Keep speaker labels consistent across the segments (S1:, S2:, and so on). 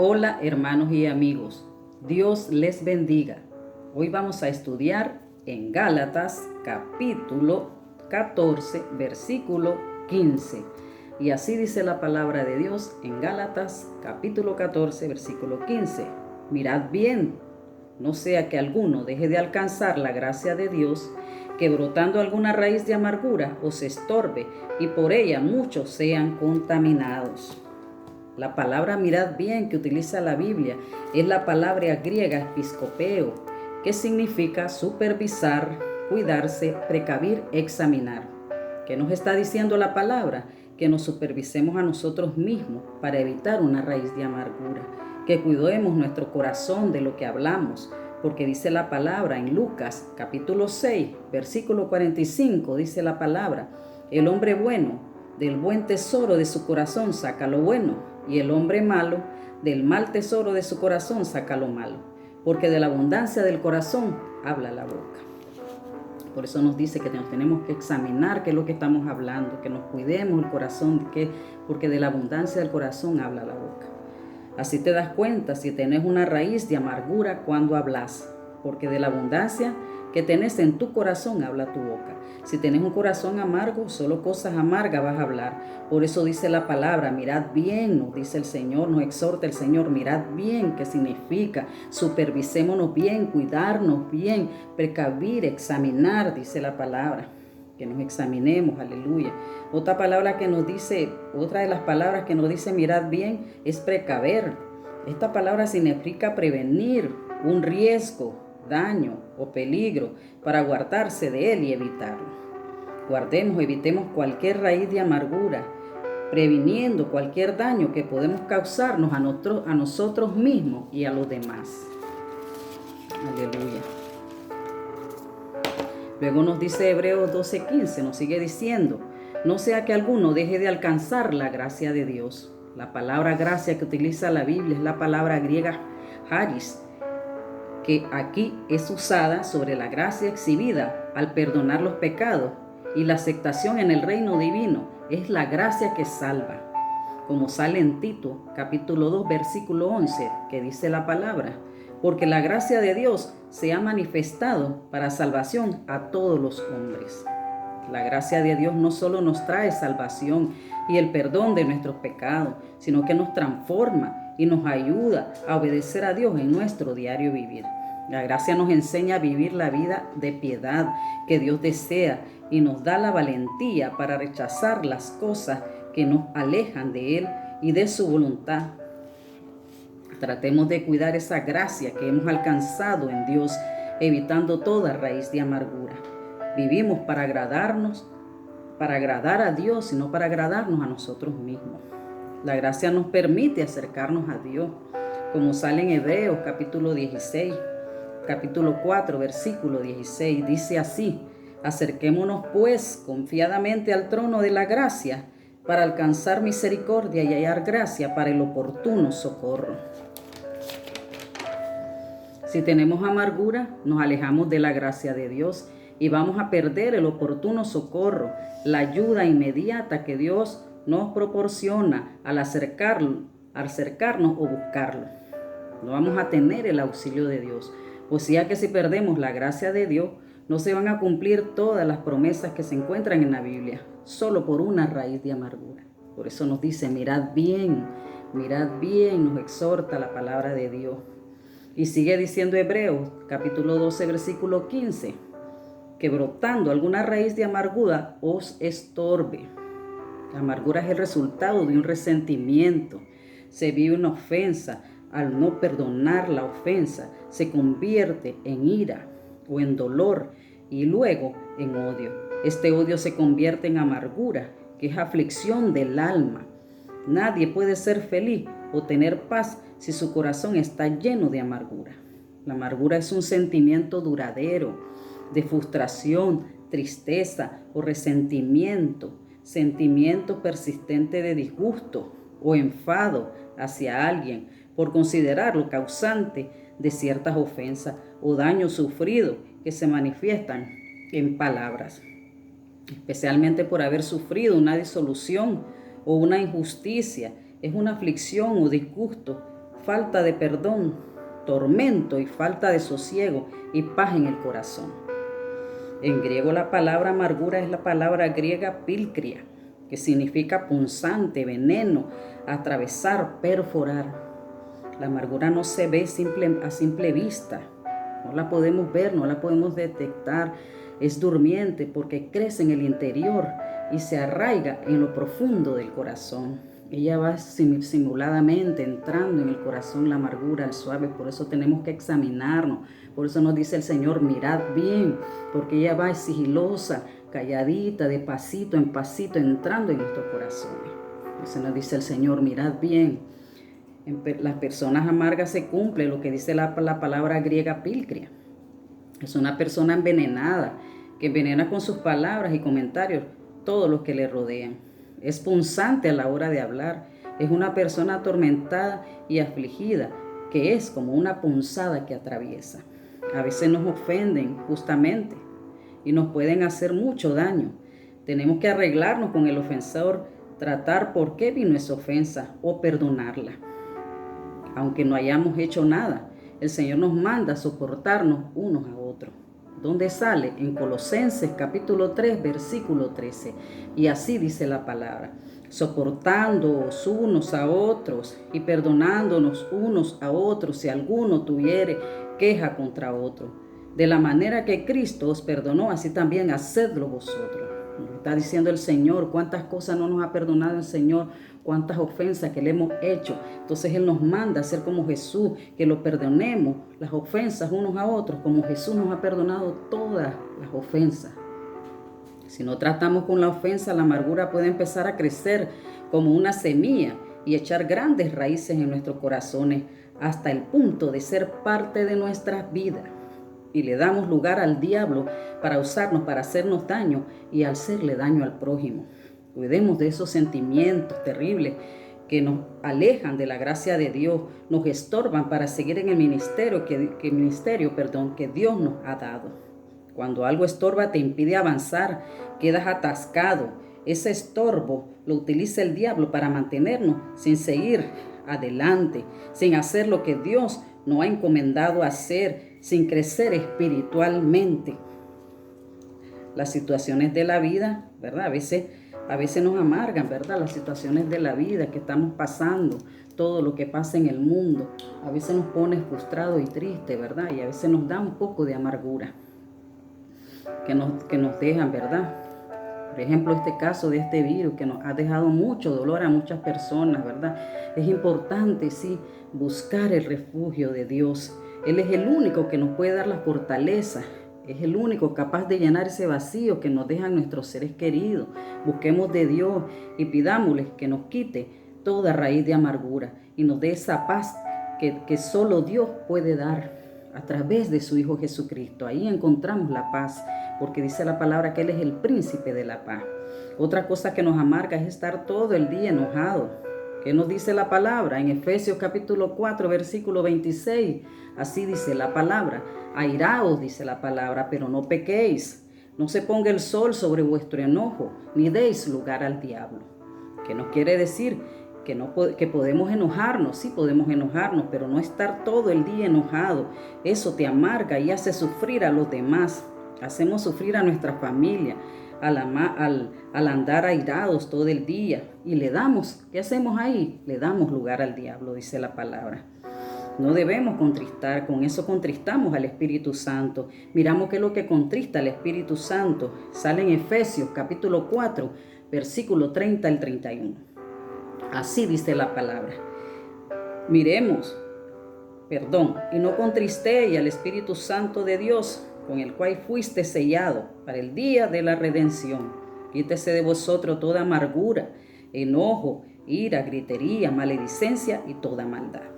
S1: Hola hermanos y amigos, Dios les bendiga. Hoy vamos a estudiar en Gálatas capítulo 14, versículo 15. Y así dice la palabra de Dios en Gálatas capítulo 14, versículo 15. Mirad bien, no sea que alguno deje de alcanzar la gracia de Dios, que brotando alguna raíz de amargura os estorbe y por ella muchos sean contaminados. La palabra mirad bien que utiliza la Biblia es la palabra griega episcopeo, que significa supervisar, cuidarse, precavir, examinar. ¿Qué nos está diciendo la palabra? Que nos supervisemos a nosotros mismos para evitar una raíz de amargura, que cuidemos nuestro corazón de lo que hablamos, porque dice la palabra en Lucas capítulo 6, versículo 45, dice la palabra, el hombre bueno del buen tesoro de su corazón saca lo bueno, y el hombre malo del mal tesoro de su corazón saca lo malo, porque de la abundancia del corazón habla la boca. Por eso nos dice que nos tenemos que examinar qué es lo que estamos hablando, que nos cuidemos el corazón, porque de la abundancia del corazón habla la boca. Así te das cuenta si tenés una raíz de amargura cuando hablas, porque de la abundancia que tenés en tu corazón habla tu boca. Si tenés un corazón amargo, solo cosas amargas vas a hablar. Por eso dice la palabra, mirad bien, nos dice el Señor, nos exhorta el Señor, mirad bien, ¿qué significa? Supervisémonos bien, cuidarnos bien, precavir, examinar, dice la palabra. Que nos examinemos, aleluya. Otra de las palabras que nos dice mirad bien es precaver. Esta palabra significa prevenir un riesgo, daño o peligro para guardarse de él y evitarlo. Evitemos cualquier raíz de amargura, previniendo cualquier daño que podemos causarnos a nosotros mismos y a los demás. Aleluya. Luego nos dice Hebreos 12:15, nos sigue diciendo, no sea que alguno deje de alcanzar la gracia de Dios. La palabra gracia que utiliza la Biblia es la palabra griega charis, que aquí es usada sobre la gracia exhibida al perdonar los pecados, y la aceptación en el reino divino es la gracia que salva, como sale en Tito capítulo 2 versículo 11, que dice la palabra, porque la gracia de Dios se ha manifestado para salvación a todos los hombres. La gracia de Dios no solo nos trae salvación y el perdón de nuestros pecados, sino que nos transforma y nos ayuda a obedecer a Dios en nuestro diario vivir. La gracia nos enseña a vivir la vida de piedad que Dios desea y nos da la valentía para rechazar las cosas que nos alejan de Él y de su voluntad. Tratemos de cuidar esa gracia que hemos alcanzado en Dios, evitando toda raíz de amargura. Vivimos para agradar a Dios y no para agradarnos a nosotros mismos. La gracia nos permite acercarnos a Dios, como sale en Hebreos capítulo 16, capítulo 4, versículo 16. Dice así, acerquémonos pues confiadamente al trono de la gracia para alcanzar misericordia y hallar gracia para el oportuno socorro. Si tenemos amargura, nos alejamos de la gracia de Dios y vamos a perder el oportuno socorro, la ayuda inmediata que Dios nos proporciona al acercarnos o buscarlo. No vamos a tener el auxilio de Dios. O sea que si perdemos la gracia de Dios, no se van a cumplir todas las promesas que se encuentran en la Biblia, solo por una raíz de amargura. Por eso nos dice, mirad bien, nos exhorta la palabra de Dios. Y sigue diciendo Hebreos, capítulo 12, versículo 15, que brotando alguna raíz de amargura os estorbe. La amargura es el resultado de un resentimiento. Se vive una ofensa. Al no perdonar la ofensa, se convierte en ira o en dolor y luego en odio. Este odio se convierte en amargura, que es aflicción del alma. Nadie puede ser feliz o tener paz si su corazón está lleno de amargura. La amargura es un sentimiento duradero de frustración, tristeza o resentimiento, sentimiento persistente de disgusto o enfado hacia alguien por considerarlo causante de ciertas ofensas o daños sufridos que se manifiestan en palabras, especialmente por haber sufrido una disolución o una injusticia. Es una aflicción o disgusto falta de perdón, tormento y falta de sosiego y paz en el corazón. En griego la palabra amargura es la palabra griega pilcria, que significa punzante, veneno, atravesar, perforar. La amargura no se ve a simple vista, no la podemos ver, no la podemos detectar. Es durmiente porque crece en el interior y se arraiga en lo profundo del corazón. Ella va simuladamente entrando en el corazón la amargura, el suave. Por eso tenemos que examinarnos. Por eso nos dice el Señor, mirad bien, porque ella va sigilosa, calladita, de pasito en pasito, entrando en nuestros corazones. Por eso nos dice el Señor, mirad bien. En las personas amargas se cumple lo que dice la palabra griega pilcria. Es una persona envenenada, que envenena con sus palabras y comentarios todos los que le rodean. Es punzante a la hora de hablar. Es una persona atormentada y afligida, que es como una punzada que atraviesa. A veces nos ofenden justamente y nos pueden hacer mucho daño. Tenemos que arreglarnos con el ofensor, tratar por qué vino esa ofensa o perdonarla. Aunque no hayamos hecho nada, el Señor nos manda a soportarnos unos a otros. ¿Dónde sale? En Colosenses capítulo 3, versículo 13. Y así dice la palabra: soportándoos unos a otros y perdonándonos unos a otros si alguno tuviere queja contra otro. De la manera que Cristo os perdonó, así también hacedlo vosotros. Nos está diciendo el Señor cuántas cosas no nos ha perdonado el Señor, cuántas ofensas que le hemos hecho. Entonces Él nos manda a ser como Jesús, que lo perdonemos las ofensas unos a otros, como Jesús nos ha perdonado todas las ofensas. Si no tratamos con la ofensa, la amargura puede empezar a crecer como una semilla y echar grandes raíces en nuestros corazones hasta el punto de ser parte de nuestras vidas. Y le damos lugar al diablo para usarnos, para hacernos daño y hacerle daño al prójimo. Cuidemos de esos sentimientos terribles que nos alejan de la gracia de Dios, nos estorban para seguir en el ministerio que Dios nos ha dado. Cuando algo estorba te impide avanzar, quedas atascado. Ese estorbo lo utiliza el diablo para mantenernos sin seguir adelante, sin hacer lo que Dios nos ha encomendado hacer, sin crecer espiritualmente. Las situaciones de la vida, ¿verdad? A veces nos amargan, ¿verdad? Las situaciones de la vida que estamos pasando, todo lo que pasa en el mundo, a veces nos pone frustrados y tristes, ¿verdad? Y a veces nos da un poco de amargura que nos dejan, ¿verdad? Por ejemplo, este caso de este virus que nos ha dejado mucho dolor a muchas personas, ¿verdad? Es importante, sí, buscar el refugio de Dios. Él es el único que nos puede dar la fortaleza. Es el único capaz de llenar ese vacío que nos dejan nuestros seres queridos. Busquemos de Dios y pidámosle que nos quite toda raíz de amargura y nos dé esa paz que solo Dios puede dar a través de su Hijo Jesucristo. Ahí encontramos la paz, porque dice la palabra que Él es el príncipe de la paz. Otra cosa que nos amarga es estar todo el día enojado. ¿Qué nos dice la palabra? En Efesios capítulo 4, versículo 26, así dice la palabra: airaos, dice la palabra, pero no pequéis. No se ponga el sol sobre vuestro enojo, ni deis lugar al diablo. ¿Qué nos quiere decir? Que podemos enojarnos, sí podemos enojarnos, pero no estar todo el día enojado. Eso te amarga y hace sufrir a los demás. Hacemos sufrir a nuestra familia al andar airados todo el día. Y ¿qué hacemos ahí? Le damos lugar al diablo, dice la palabra. No debemos contristar, con eso contristamos al Espíritu Santo. Miramos qué es lo que contrista al Espíritu Santo. Sale en Efesios capítulo 4, versículo 30 al 31. Así dice la palabra. Y no contristéis al Espíritu Santo de Dios, con el cual fuiste sellado para el día de la redención. Quítese de vosotros toda amargura, enojo, ira, gritería, maledicencia y toda maldad.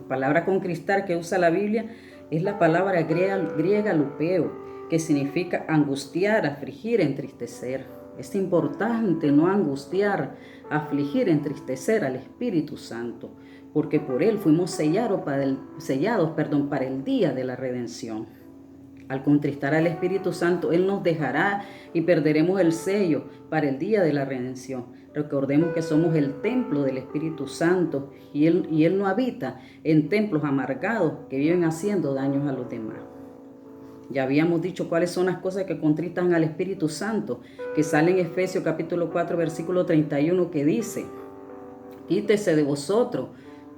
S1: La palabra contristar que usa la Biblia es la palabra griega lupeo, que significa angustiar, afligir, entristecer. Es importante no angustiar, afligir, entristecer al Espíritu Santo, porque por Él fuimos sellados para el día de la redención. Al contristar al Espíritu Santo, Él nos dejará y perderemos el sello para el día de la redención. Recordemos que somos el templo del Espíritu Santo y Él no habita en templos amargados que viven haciendo daños a los demás. Ya habíamos dicho cuáles son las cosas que contristan al Espíritu Santo, que sale en Efesios capítulo 4, versículo 31, que dice: quítese de vosotros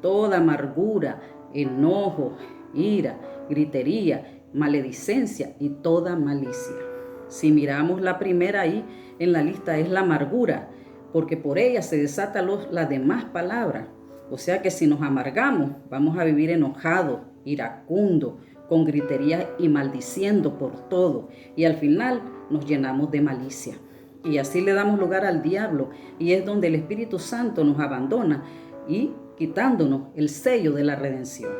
S1: toda amargura, enojo, ira, gritería, maledicencia y toda malicia. Si miramos la primera ahí en la lista, es la amargura, porque por ella se desatan las demás palabras. O sea que si nos amargamos, vamos a vivir enojados, iracundos, con gritería y maldiciendo por todo. Y al final nos llenamos de malicia. Y así le damos lugar al diablo. Y es donde el Espíritu Santo nos abandona y quitándonos el sello de la redención.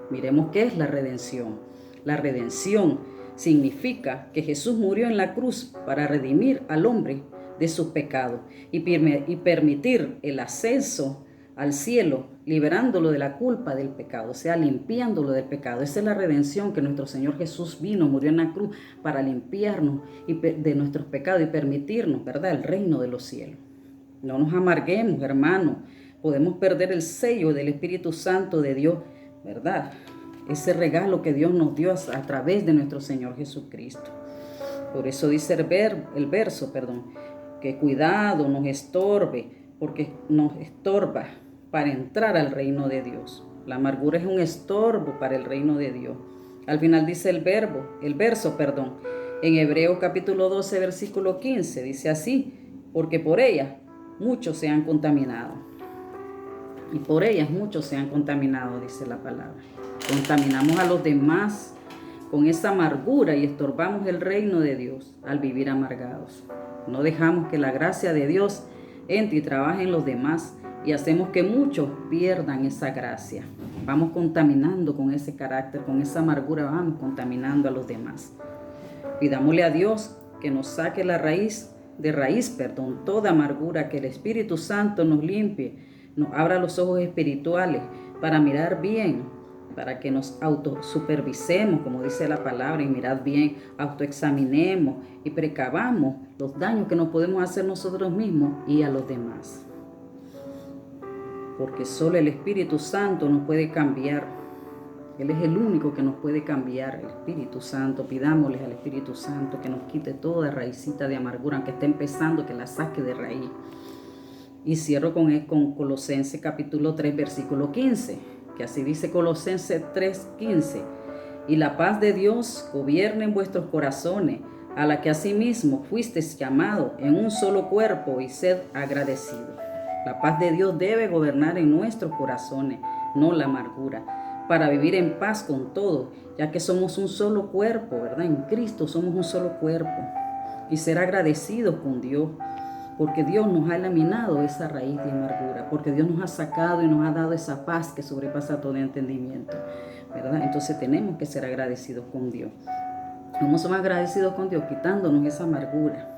S1: Miremos qué es la redención. La redención significa que Jesús murió en la cruz para redimir al hombre de sus pecados y permitir el ascenso al cielo, liberándolo de la culpa del pecado, o sea, limpiándolo del pecado. Esa es la redención, que nuestro Señor Jesús vino, murió en la cruz para limpiarnos de nuestros pecados y permitirnos, ¿verdad?, el reino de los cielos. No nos amarguemos, hermanos. Podemos perder el sello del Espíritu Santo de Dios, ¿verdad? Ese regalo que Dios nos dio a través de nuestro Señor Jesucristo. Por eso dice el verso, que cuidado nos estorbe, porque nos estorba para entrar al reino de Dios. La amargura es un estorbo para el reino de Dios. Al final dice el verso, en Hebreos capítulo 12, versículo 15, dice así: porque por ella muchos se han contaminado. Y por ellas muchos se han contaminado, dice la palabra. Contaminamos a los demás con esa amargura y estorbamos el reino de Dios al vivir amargados. No dejamos que la gracia de Dios entre y trabaje en los demás y hacemos que muchos pierdan esa gracia. Vamos contaminando con ese carácter, con esa amargura, vamos contaminando a los demás. Pidámosle a Dios que nos saque de raíz, toda amargura, que el Espíritu Santo nos limpie, nos abra los ojos espirituales para mirar bien, para que nos autosupervisemos, como dice la palabra, y mirad bien, autoexaminemos y precavamos los daños que nos podemos hacer nosotros mismos y a los demás. Porque solo el Espíritu Santo nos puede cambiar. Él es el único que nos puede cambiar, el Espíritu Santo. Pidámosle al Espíritu Santo que nos quite toda raicita de amargura, aunque esté empezando, que la saque de raíz. Y cierro con Colosenses capítulo 3, versículo 15, que así dice Colosenses 3:15: y la paz de Dios gobierne en vuestros corazones, a la que asimismo fuisteis llamados en un solo cuerpo, y sed agradecidos. La paz de Dios debe gobernar en nuestros corazones, no la amargura, para vivir en paz con todos, ya que somos un solo cuerpo, ¿verdad? En Cristo somos un solo cuerpo. Y ser agradecidos con Dios, porque Dios nos ha eliminado esa raíz de amargura, porque Dios nos ha sacado y nos ha dado esa paz que sobrepasa todo entendimiento, ¿verdad? Entonces tenemos que ser agradecidos con Dios. ¿Cómo somos agradecidos con Dios? Quitándonos esa amargura,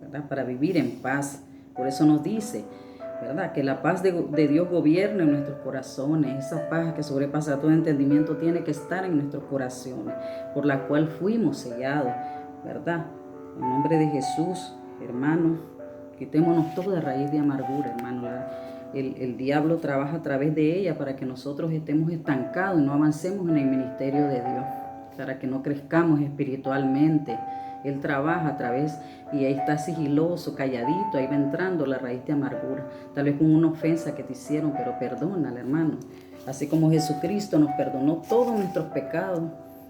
S1: ¿verdad? Para vivir en paz. Por eso nos dice, ¿verdad?, que la paz de Dios gobierne en nuestros corazones. Esa paz que sobrepasa todo entendimiento tiene que estar en nuestros corazones, por la cual fuimos sellados, ¿verdad? En nombre de Jesús, hermanos, quitémonos toda raíz de amargura, hermano. El diablo trabaja a través de ella para que nosotros estemos estancados y no avancemos en el ministerio de Dios, para que no crezcamos espiritualmente. Él trabaja a través, y ahí está sigiloso, calladito, ahí va entrando la raíz de amargura, tal vez con una ofensa que te hicieron, pero perdónala, hermano. Así como Jesucristo nos perdonó todos nuestros pecados,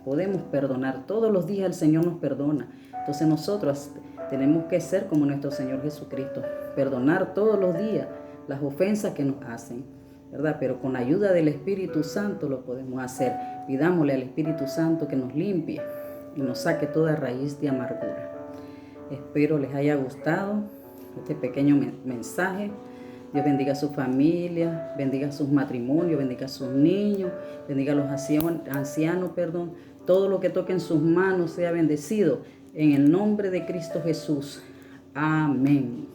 S1: podemos perdonar. Todos los días el Señor nos perdona. Entonces nosotros tenemos que ser como nuestro Señor Jesucristo, perdonar todos los días las ofensas que nos hacen, ¿verdad? Pero con la ayuda del Espíritu Santo lo podemos hacer. Pidámosle al Espíritu Santo que nos limpie y nos saque toda raíz de amargura. Espero les haya gustado este pequeño mensaje. Dios bendiga a su familia, bendiga sus matrimonios, bendiga a sus niños, bendiga a los ancianos, todo lo que toque en sus manos sea bendecido en el nombre de Cristo Jesús. Amén.